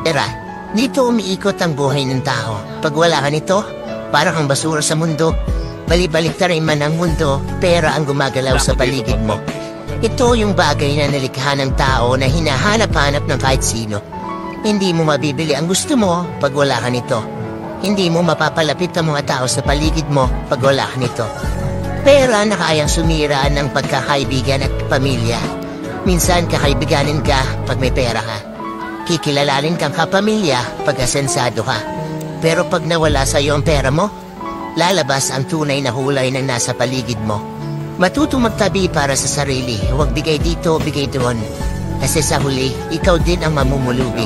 Pera, dito umiikot ang buhay ng tao. Pag wala ka nito, parang kang basura sa mundo. Balibalik-taray man ang mundo, pera ang gumagalaw sa paligid mo. Ito yung bagay na nalikha ng tao na hinahanap-hanap ng kahit sino. Hindi mo mabibili ang gusto mo pag wala ka nito. Hindi mo mapapalapit ang mga tao sa paligid mo pag wala ka nito. Pera na kayang sumira ng pagkakaibigan at pamilya. Minsan kakaibiganin ka pag may pera ka. Kikilalanin kang kapamilya pag asensado ka. Pero pag nawala sa iyo ang pera mo, lalabas ang tunay na hulay na nasa paligid mo. Matutong magtabi para sa sarili. Huwag bigay dito, bigay doon. Kasi sa huli, ikaw din ang mamumulubi.